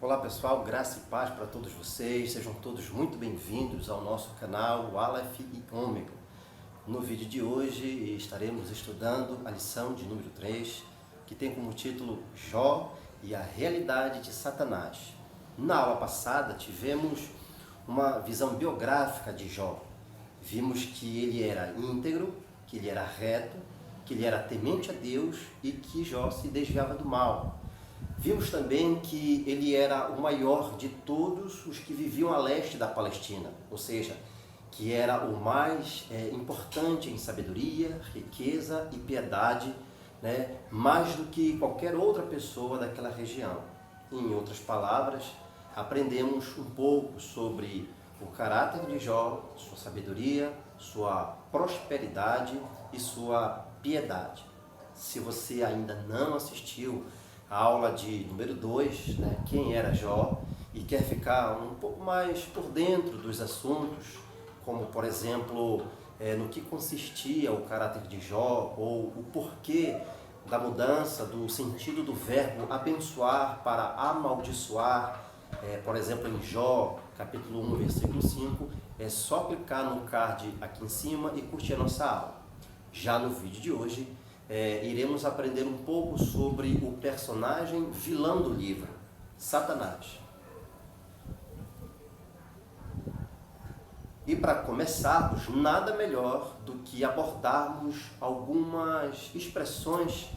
Olá pessoal, graça e paz para todos vocês, sejam todos muito bem-vindos ao nosso canal Aleph e Ômega. No vídeo de hoje estaremos estudando a lição de número 3, que tem como título Jó e a realidade de Satanás. Na aula passada tivemos uma visão biográfica de Jó. Vimos que ele era íntegro, que ele era reto, que ele era temente a Deus e que Jó se desviava do mal. Vimos também que ele era o maior de todos os que viviam a leste da Palestina, ou seja, que era o mais importante em sabedoria, riqueza e piedade, mais do que qualquer outra pessoa daquela região. Em outras palavras, aprendemos um pouco sobre o caráter de Jó, sua sabedoria, sua prosperidade e sua piedade. Se você ainda não assistiu a aula de número 2, quem era Jó, e quer ficar um pouco mais por dentro dos assuntos, como por exemplo, no que consistia o caráter de Jó, ou o porquê da mudança do sentido do verbo abençoar para amaldiçoar, por exemplo em Jó, capítulo 1, versículo 5, é só clicar no card aqui em cima e curtir a nossa aula. Já no vídeo de hoje, iremos aprender um pouco sobre o personagem vilão do livro, Satanás. E para começarmos, nada melhor do que abordarmos algumas expressões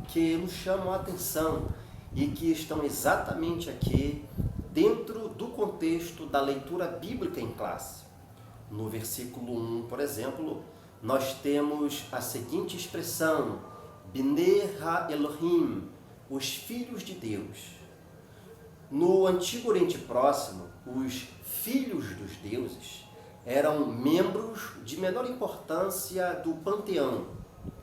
que nos chamam a atenção e que estão exatamente aqui dentro do contexto da leitura bíblica em classe. No versículo 1, por exemplo, nós temos a seguinte expressão: Bnei ha-Elohim, os filhos de Deus. No Antigo Oriente Próximo, os filhos dos deuses eram membros de menor importância do panteão.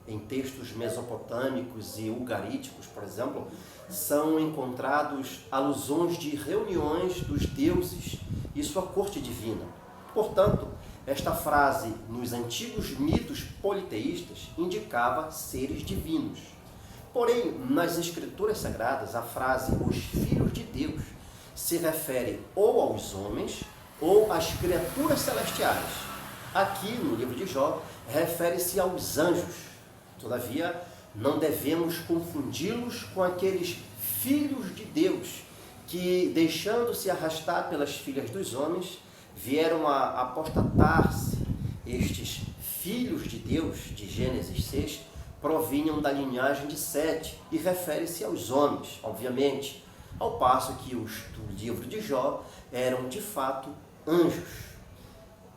Em textos mesopotâmicos e ugaríticos, por exemplo, são encontrados alusões de reuniões dos deuses e sua corte divina. Portanto, esta frase, nos antigos mitos politeístas, indicava seres divinos. Porém, nas escrituras sagradas, a frase os filhos de Deus se refere ou aos homens ou às criaturas celestiais. Aqui, no livro de Jó, refere-se aos anjos. Todavia, não devemos confundi-los com aqueles filhos de Deus que, deixando-se arrastar pelas filhas dos homens, vieram a apostatar-se. Estes filhos de Deus, de Gênesis 6, provinham da linhagem de Sete e refere-se aos homens, obviamente, ao passo que os do livro de Jó eram de fato anjos.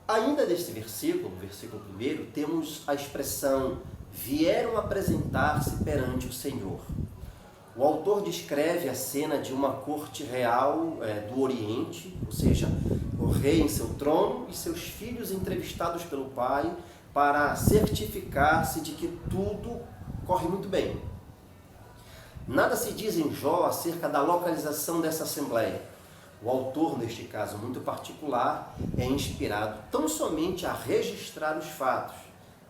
Ainda neste versículo, versículo 1, temos a expressão vieram apresentar-se perante o Senhor. O autor descreve a cena de uma corte real do Oriente, ou seja, o rei em seu trono e seus filhos entrevistados pelo pai para certificar-se de que tudo corre muito bem. Nada se diz em Jó acerca da localização dessa assembleia. O autor, neste caso muito particular, é inspirado tão somente a registrar os fatos.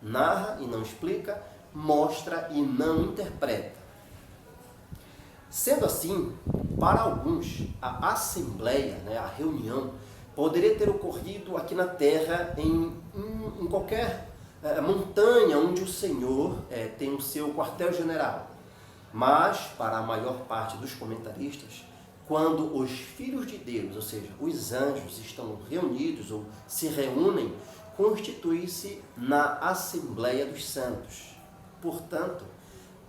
Narra e não explica, mostra e não interpreta. Sendo assim, para alguns, a assembleia, a reunião, poderia ter ocorrido aqui na Terra em qualquer montanha onde o Senhor tem o seu quartel-general. Mas, para a maior parte dos comentaristas, quando os filhos de Deus, ou seja, os anjos, estão reunidos ou se reúnem, constitui-se na Assembleia dos Santos. Portanto,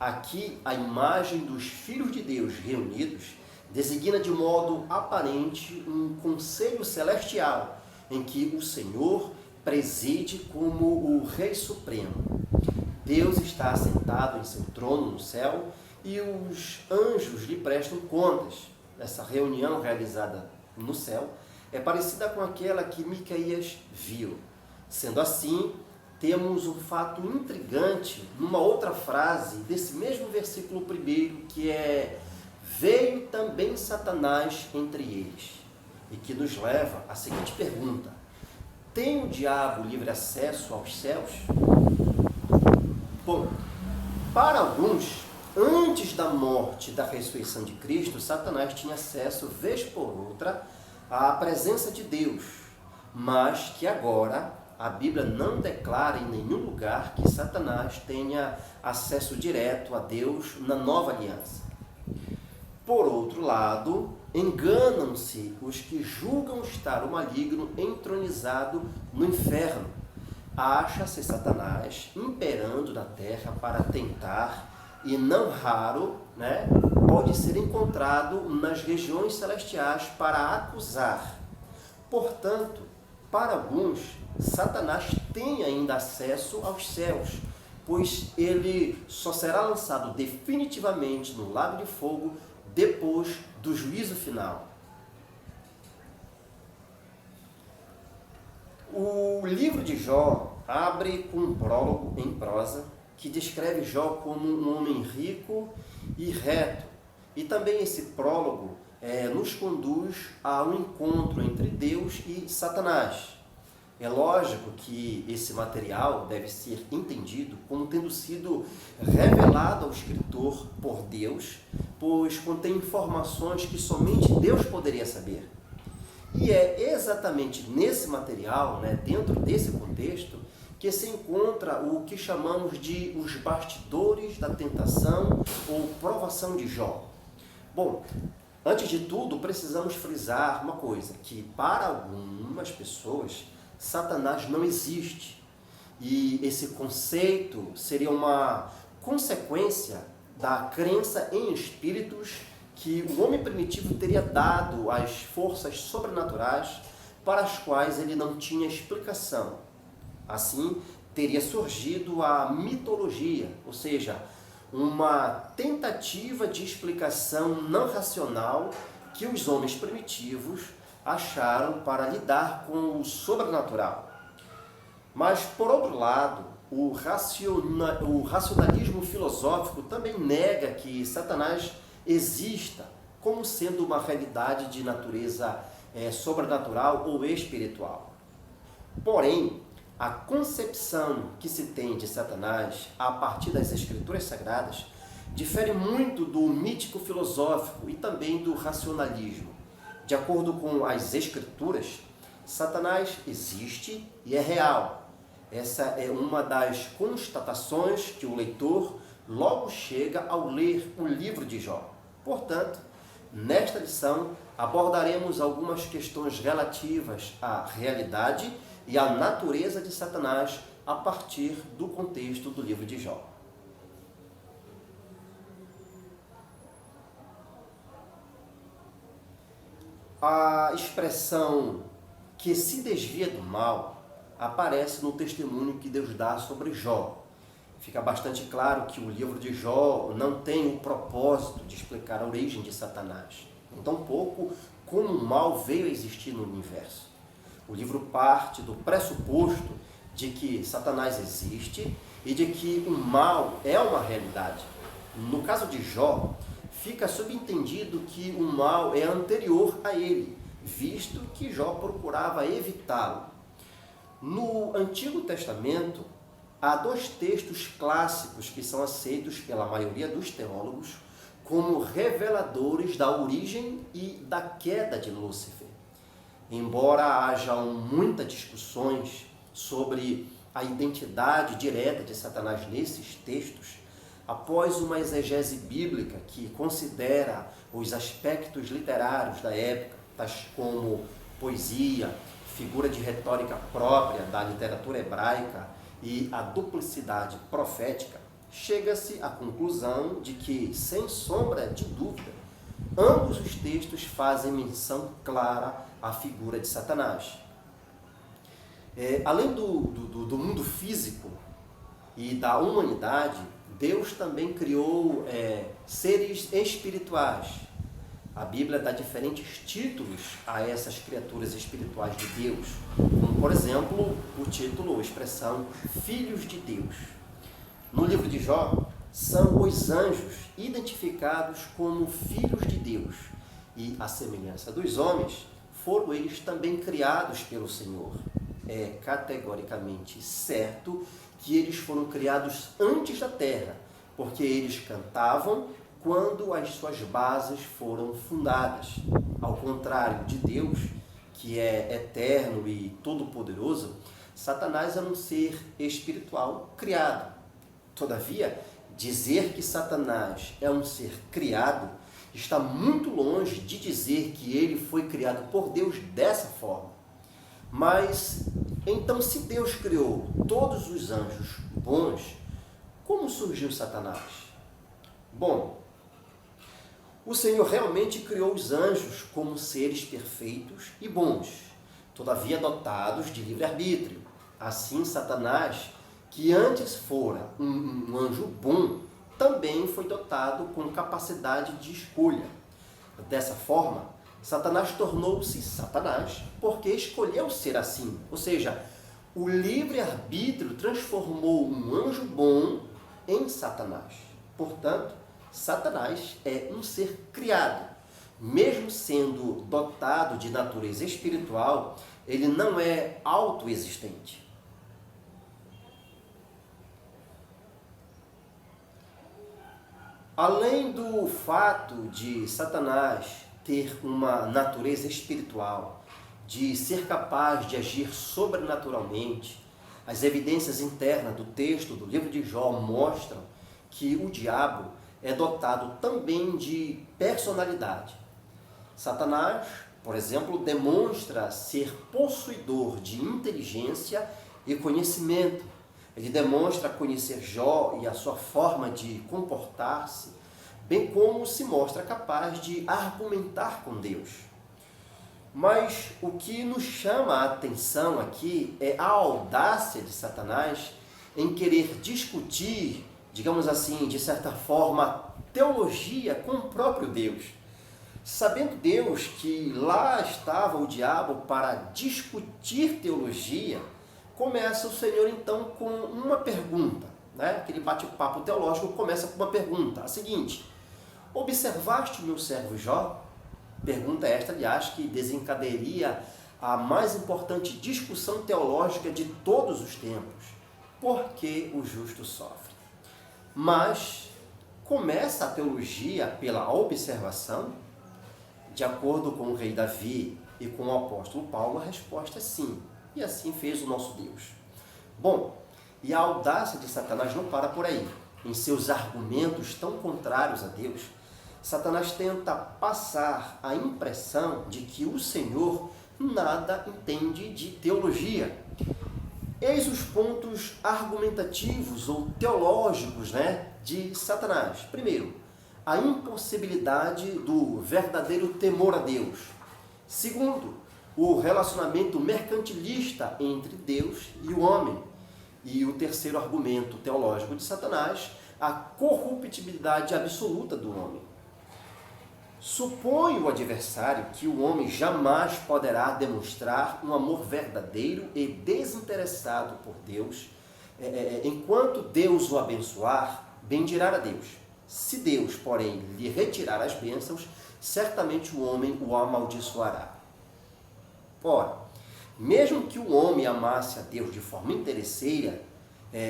aqui a imagem dos filhos de Deus reunidos designa de modo aparente um conselho celestial em que o Senhor preside como o Rei Supremo. Deus está assentado em seu trono no céu e os anjos lhe prestam contas. Essa reunião realizada no céu é parecida com aquela que Miqueias viu. Sendo assim, temos um fato intrigante numa outra frase desse mesmo versículo 1, que é veio também Satanás entre eles, e que nos leva à seguinte pergunta: tem o diabo livre acesso aos céus? Bom, para alguns, antes da morte e da ressurreição de Cristo, Satanás tinha acesso, vez por outra, à presença de Deus, mas que agora a Bíblia não declara em nenhum lugar que Satanás tenha acesso direto a Deus na nova aliança. Por outro lado, enganam-se os que julgam estar o maligno entronizado no inferno. Acha-se Satanás imperando na terra para tentar, e não raro, pode ser encontrado nas regiões celestiais para acusar. Portanto, para alguns, Satanás tem ainda acesso aos céus, pois ele só será lançado definitivamente no lago de fogo depois do juízo final. O livro de Jó abre com um prólogo em prosa que descreve Jó como um homem rico e reto. E também esse prólogo nos conduz a um encontro entre Deus e Satanás. É lógico que esse material deve ser entendido como tendo sido revelado ao escritor por Deus, pois contém informações que somente Deus poderia saber. E é exatamente nesse material, dentro desse contexto, que se encontra o que chamamos de os bastidores da tentação ou provação de Jó. Bom, antes de tudo, precisamos frisar uma coisa, que para algumas pessoas, Satanás não existe. E esse conceito seria uma consequência da crença em espíritos que o homem primitivo teria dado às forças sobrenaturais para as quais ele não tinha explicação. Assim, teria surgido a mitologia, ou seja, uma tentativa de explicação não racional que os homens primitivos acharam para lidar com o sobrenatural. Mas, por outro lado, o racionalismo filosófico também nega que Satanás exista como sendo uma realidade de natureza sobrenatural ou espiritual. Porém, a concepção que se tem de Satanás a partir das escrituras sagradas difere muito do mítico filosófico e também do racionalismo. De acordo com as escrituras, Satanás existe e é real. Essa é uma das constatações que o leitor logo chega ao ler o livro de Jó. Portanto, nesta lição abordaremos algumas questões relativas à realidade e à natureza de Satanás a partir do contexto do livro de Jó. A expressão que se desvia do mal aparece no testemunho que Deus dá sobre Jó. Fica bastante claro que o livro de Jó não tem o propósito de explicar a origem de Satanás, tampouco como o mal veio a existir no universo. O livro parte do pressuposto de que Satanás existe e de que o mal é uma realidade. No caso de Jó, fica subentendido que o mal é anterior a ele, visto que Jó procurava evitá-lo. No Antigo Testamento, há dois textos clássicos que são aceitos pela maioria dos teólogos como reveladores da origem e da queda de Lúcifer. Embora hajam muitas discussões sobre a identidade direta de Satanás nesses textos, após uma exegese bíblica que considera os aspectos literários da época, tais como poesia, figura de retórica própria da literatura hebraica e a duplicidade profética, chega-se à conclusão de que, sem sombra de dúvida, ambos os textos fazem menção clara à figura de Satanás. Além do mundo físico e da humanidade, Deus também criou seres espirituais. A Bíblia dá diferentes títulos a essas criaturas espirituais de Deus, como, por exemplo, o título ou expressão Filhos de Deus. No livro de Jó, são os anjos identificados como filhos de Deus e, à semelhança dos homens, foram eles também criados pelo Senhor. É categoricamente certo que eles foram criados antes da terra, porque eles cantavam quando as suas bases foram fundadas. Ao contrário de Deus, que é eterno e todo-poderoso, Satanás é um ser espiritual criado. Todavia, dizer que Satanás é um ser criado está muito longe de dizer que ele foi criado por Deus dessa forma. Mas, então, se Deus criou todos os anjos bons, como surgiu Satanás? Bom, o Senhor realmente criou os anjos como seres perfeitos e bons, todavia dotados de livre-arbítrio. Assim, Satanás, que antes fora um anjo bom, também foi dotado com capacidade de escolha. Dessa forma, Satanás tornou-se Satanás porque escolheu ser assim. Ou seja, o livre-arbítrio transformou um anjo bom em Satanás. Portanto, Satanás é um ser criado. Mesmo sendo dotado de natureza espiritual, ele não é autoexistente. Além do fato de Satanás ter uma natureza espiritual, de ser capaz de agir sobrenaturalmente, as evidências internas do texto do livro de Jó mostram que o diabo é dotado também de personalidade. Satanás, por exemplo, demonstra ser possuidor de inteligência e conhecimento. Ele demonstra conhecer Jó e a sua forma de comportar-se, bem como se mostra capaz de argumentar com Deus. Mas o que nos chama a atenção aqui é a audácia de Satanás em querer discutir, digamos assim, de certa forma, teologia com o próprio Deus. Sabendo Deus que lá estava o diabo para discutir teologia, começa o Senhor então com uma pergunta, né? Aquele bate-papo teológico começa com uma pergunta, a seguinte: observaste meu servo Jó? Pergunta esta, aliás, que desencadearia a mais importante discussão teológica de todos os tempos. Por que o justo sofre? Mas começa a teologia pela observação? De acordo com o rei Davi e com o apóstolo Paulo, a resposta é sim. E assim fez o nosso Deus. Bom, e a audácia de Satanás não para por aí. Em seus argumentos tão contrários a Deus, Satanás tenta passar a impressão de que o Senhor nada entende de teologia. Eis os pontos argumentativos ou teológicos, de Satanás. Primeiro, a impossibilidade do verdadeiro temor a Deus. Segundo, o relacionamento mercantilista entre Deus e o homem. E o terceiro argumento teológico de Satanás, a corruptibilidade absoluta do homem. Supõe o adversário que o homem jamais poderá demonstrar um amor verdadeiro e desinteressado por Deus, enquanto Deus o abençoar, bendirá a Deus. Se Deus, porém, lhe retirar as bênçãos, certamente o homem o amaldiçoará. Ora, mesmo que o homem amasse a Deus de forma interesseira,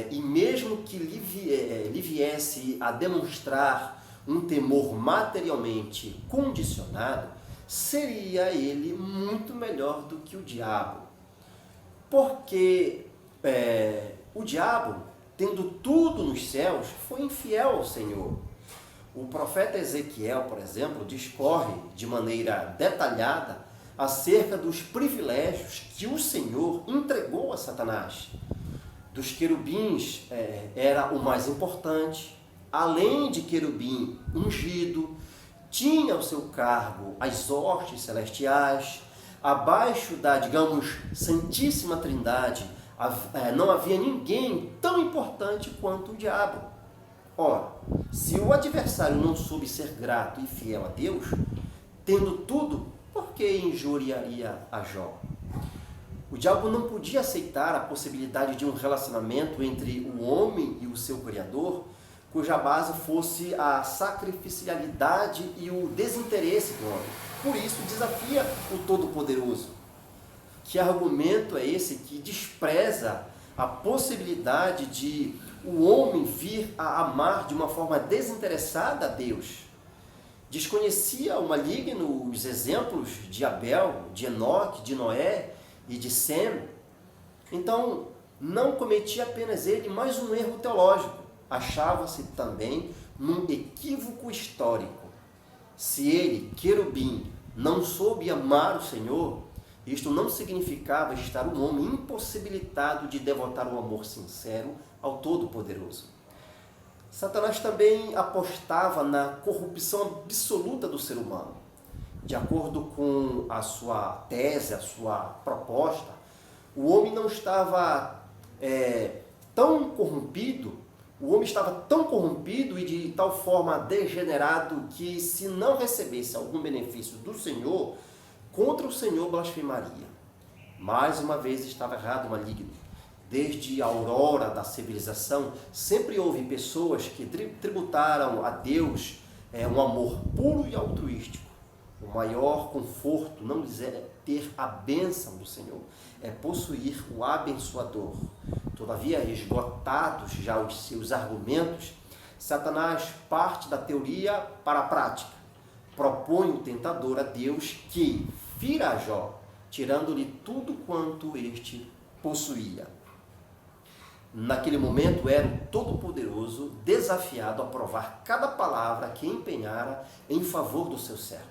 e mesmo que lhe viesse a demonstrar um temor materialmente condicionado, seria ele muito melhor do que o diabo. Porque o diabo, tendo tudo nos céus, foi infiel ao Senhor. O profeta Ezequiel, por exemplo, discorre de maneira detalhada acerca dos privilégios que o Senhor entregou a Satanás. Dos querubins era o mais importante. Além de querubim ungido, tinha ao seu cargo as hostes celestiais. Abaixo da, digamos, Santíssima Trindade, não havia ninguém tão importante quanto o diabo. Ora, se o adversário não soube ser grato e fiel a Deus, tendo tudo, por que injuriaria a Jó? O diabo não podia aceitar a possibilidade de um relacionamento entre o homem e o seu Criador, cuja base fosse a sacrificialidade e o desinteresse do homem. Por isso, desafia o Todo-Poderoso. Que argumento é esse que despreza a possibilidade de o homem vir a amar de uma forma desinteressada a Deus. Desconhecia o maligno os exemplos de Abel, de Enoque, de Noé e de Sem. Então, não cometia apenas ele mais um erro teológico. Achava-se também num equívoco histórico. Se ele, querubim, não soube amar o Senhor, isto não significava estar um homem impossibilitado de devotar um amor sincero ao Todo-Poderoso. Satanás também apostava na corrupção absoluta do ser humano. De acordo com a sua tese, a sua proposta, o homem não estava tão corrompido, o homem estava tão corrompido e de tal forma degenerado que, se não recebesse algum benefício do Senhor, contra o Senhor blasfemaria. Mais uma vez estava errado o maligno. Desde a aurora da civilização, sempre houve pessoas que tributaram a Deus um amor puro e altruístico. O maior conforto não lhes é ter a bênção do Senhor, é possuir o abençoador. Todavia, esgotados já os seus argumentos, Satanás parte da teoria para a prática. Propõe o tentador a Deus que fira a Jó, tirando-lhe tudo quanto este possuía. Naquele momento era o Todo-Poderoso desafiado a provar cada palavra que empenhara em favor do seu servo.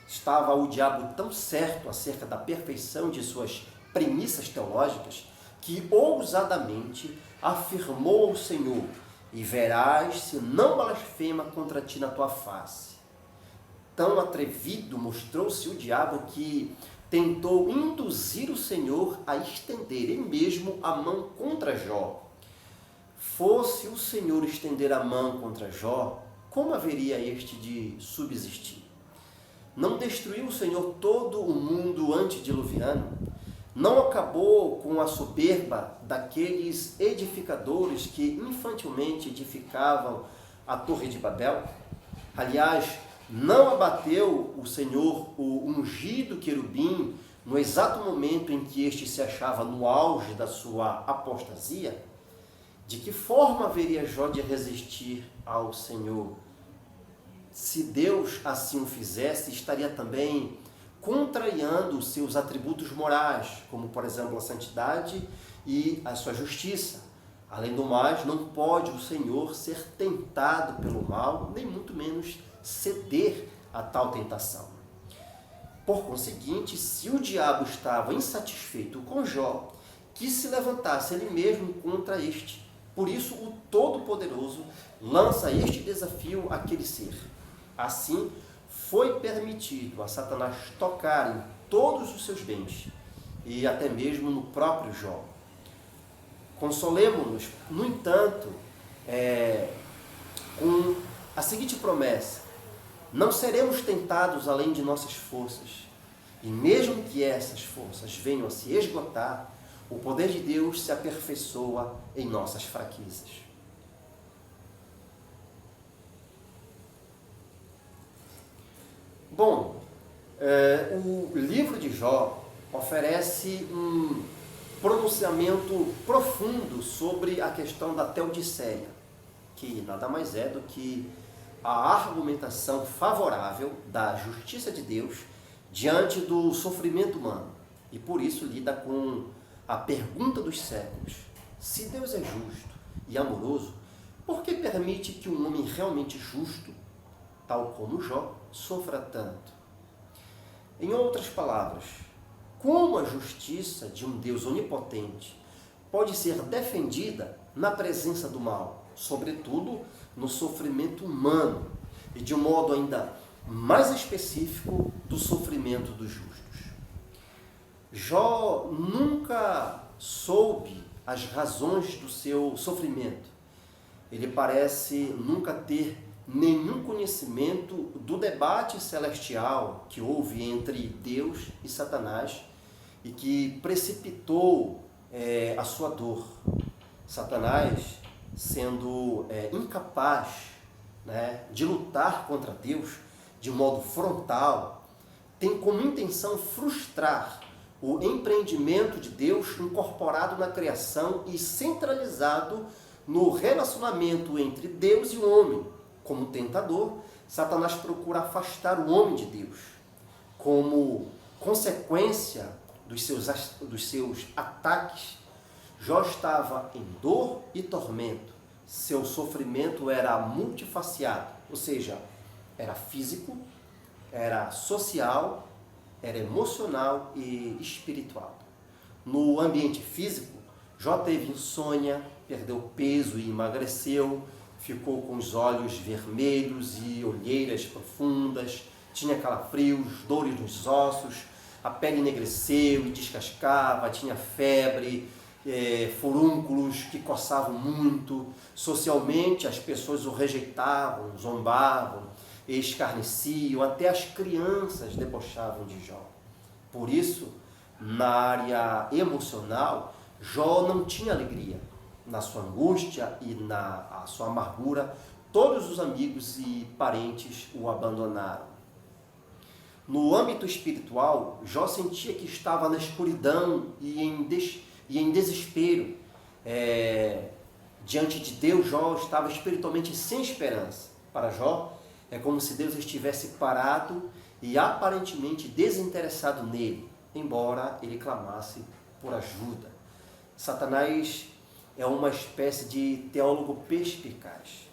Estava o diabo tão certo acerca da perfeição de suas premissas teológicas que ousadamente afirmou ao Senhor: e verás se não blasfema contra ti na tua face. Tão atrevido mostrou-se o diabo que tentou induzir o Senhor a estender ele mesmo a mão contra Jó. Fosse o Senhor estender a mão contra Jó, como haveria este de subsistir? Não destruiu o Senhor todo o mundo antediluviano? Não acabou com a soberba daqueles edificadores que infantilmente edificavam a Torre de Babel? Aliás, não abateu o Senhor o ungido querubim no exato momento em que este se achava no auge da sua apostasia? De que forma haveria Jó de resistir ao Senhor? Se Deus assim o fizesse, estaria também contrariando os seus atributos morais, como, por exemplo, a santidade e a sua justiça. Além do mais, não pode o Senhor ser tentado pelo mal, nem muito menos ceder a tal tentação. Por conseguinte, se o diabo estava insatisfeito com Jó, que se levantasse ele mesmo contra este. Por isso, o Todo-Poderoso lança este desafio àquele ser. Assim, foi permitido a Satanás tocar em todos os seus bens, e até mesmo no próprio Jó. Consolemo-nos, no entanto, com a seguinte promessa: não seremos tentados além de nossas forças, e mesmo que essas forças venham a se esgotar, o poder de Deus se aperfeiçoa em nossas fraquezas. Bom, o livro de Jó oferece um pronunciamento profundo sobre a questão da teodiceia, que nada mais é do que a argumentação favorável da justiça de Deus diante do sofrimento humano. E por isso lida com a pergunta dos séculos: se Deus é justo e amoroso, por que permite que um homem realmente justo, tal como Jó, sofra tanto? Em outras palavras, como a justiça de um Deus onipotente pode ser defendida na presença do mal, sobretudo no sofrimento humano e de um modo ainda mais específico do sofrimento dos justos? Jó nunca soube as razões do seu sofrimento. Ele parece nunca ter nenhum conhecimento do debate celestial que houve entre Deus e Satanás e que precipitou a sua dor. Satanás, sendo incapaz de lutar contra Deus de modo frontal, tem como intenção frustrar o empreendimento de Deus incorporado na criação e centralizado no relacionamento entre Deus e o homem. Como tentador, Satanás procura afastar o homem de Deus. Como consequência dos seus ataques, Jó estava em dor e tormento. Seu sofrimento era multifaciado, ou seja, era físico, era social, era emocional e espiritual. No ambiente físico, Jó teve insônia, perdeu peso e emagreceu, ficou com os olhos vermelhos e olheiras profundas, tinha calafrios, dores nos ossos, a pele enegreceu e descascava, tinha febre, furúnculos que coçavam muito. Socialmente, as pessoas o rejeitavam, zombavam, escarneciam, até as crianças debochavam de Jó. Por isso, na área emocional, Jó não tinha alegria. Na sua angústia e na sua amargura, todos os amigos e parentes o abandonaram. No âmbito espiritual, Jó sentia que estava na escuridão e em desespero. Diante de Deus, Jó estava espiritualmente sem esperança. Para Jó, é como se Deus estivesse parado e aparentemente desinteressado nele, embora ele clamasse por ajuda. Satanás é uma espécie de teólogo perspicaz.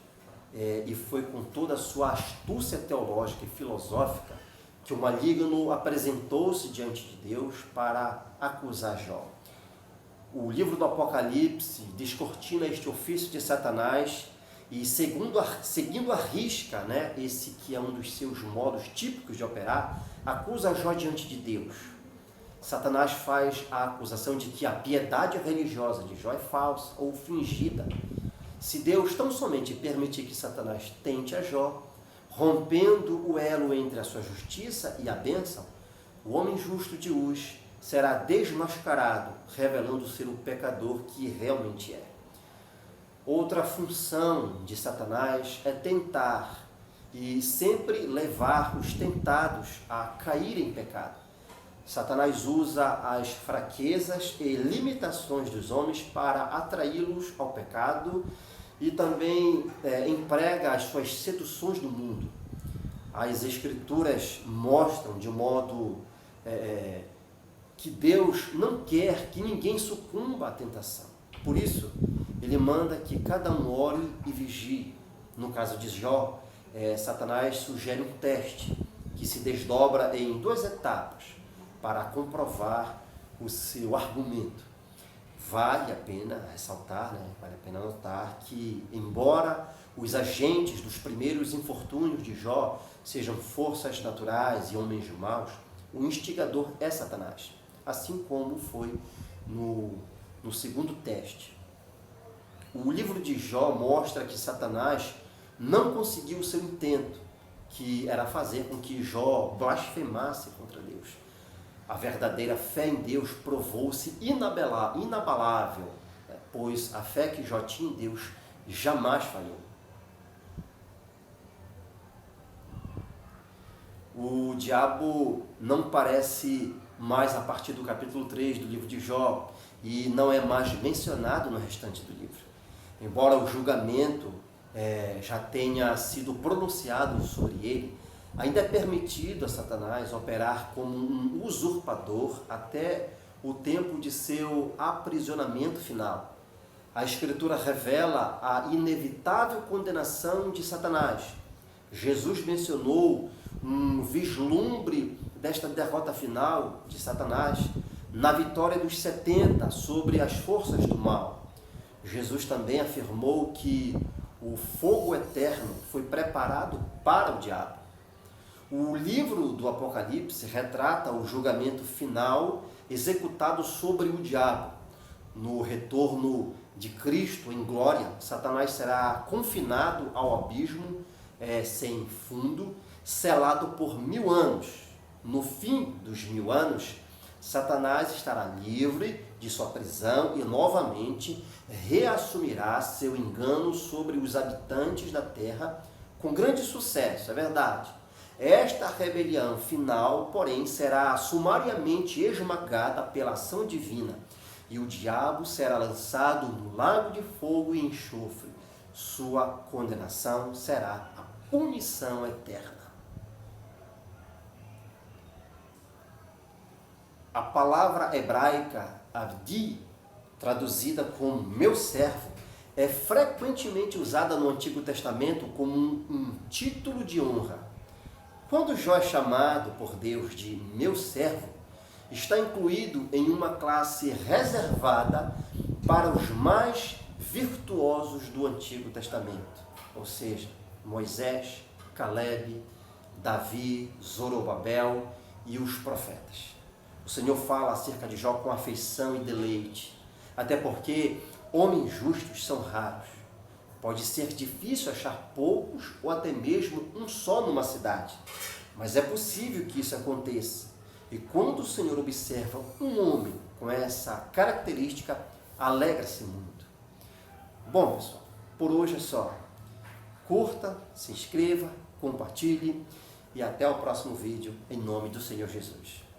E foi com toda a sua astúcia teológica e filosófica que o maligno apresentou-se diante de Deus para acusar Jó. O livro do Apocalipse descortina este ofício de Satanás e, seguindo a risca, né, esse que é um dos seus modos típicos de operar, acusa Jó diante de Deus. Satanás faz a acusação de que a piedade religiosa de Jó é falsa ou fingida. Se Deus tão somente permitir que Satanás tente a Jó, rompendo o elo entre a sua justiça e a bênção, o homem justo de Uz será desmascarado, revelando ser o pecador que realmente é. Outra função de Satanás é tentar e sempre levar os tentados a cair em pecado. Satanás usa as fraquezas e limitações dos homens para atraí-los ao pecado e também emprega as suas seduções do mundo. As Escrituras mostram de modo que Deus não quer que ninguém sucumba à tentação. Por isso, ele manda que cada um ore e vigie. No caso de Jó, Satanás sugere um teste que se desdobra em 2 etapas para comprovar o seu argumento. Vale a pena ressaltar, vale a pena notar que, embora os agentes dos primeiros infortúnios de Jó sejam forças naturais e homens maus, o instigador é Satanás, assim como foi no segundo teste. O livro de Jó mostra que Satanás não conseguiu o seu intento, que era fazer com que Jó blasfemasse contra Deus. A verdadeira fé em Deus provou-se inabalável, pois a fé que Jó tinha em Deus jamais falhou. O diabo não aparece mais a partir do capítulo 3 do livro de Jó e não é mais mencionado no restante do livro. Embora o julgamento já tenha sido pronunciado sobre ele, ainda é permitido a Satanás operar como um usurpador até o tempo de seu aprisionamento final. A Escritura revela a inevitável condenação de Satanás. Jesus mencionou um vislumbre desta derrota final de Satanás na vitória dos 70 sobre as forças do mal. Jesus também afirmou que o fogo eterno foi preparado para o diabo. O livro do Apocalipse retrata o julgamento final executado sobre o diabo. No retorno de Cristo em glória, Satanás será confinado ao abismo sem fundo, selado por 1000 anos. No fim dos 1000 anos, Satanás estará livre de sua prisão e novamente reassumirá seu engano sobre os habitantes da terra com grande sucesso, é verdade. Esta rebelião final, porém, será sumariamente esmagada pela ação divina, e o diabo será lançado no lago de fogo e enxofre. Sua condenação será a punição eterna. A palavra hebraica Abdi, traduzida como meu servo, é frequentemente usada no Antigo Testamento como um título de honra. Quando Jó é chamado por Deus de meu servo, está incluído em uma classe reservada para os mais virtuosos do Antigo Testamento, ou seja, Moisés, Caleb, Davi, Zorobabel e os profetas. O Senhor fala acerca de Jó com afeição e deleite, até porque homens justos são raros. Pode ser difícil achar poucos ou até mesmo um só numa cidade, mas é possível que isso aconteça. E quando o Senhor observa um homem com essa característica, alegra-se muito. Bom, pessoal, por hoje é só. Curta, se inscreva, compartilhe e até o próximo vídeo, em nome do Senhor Jesus.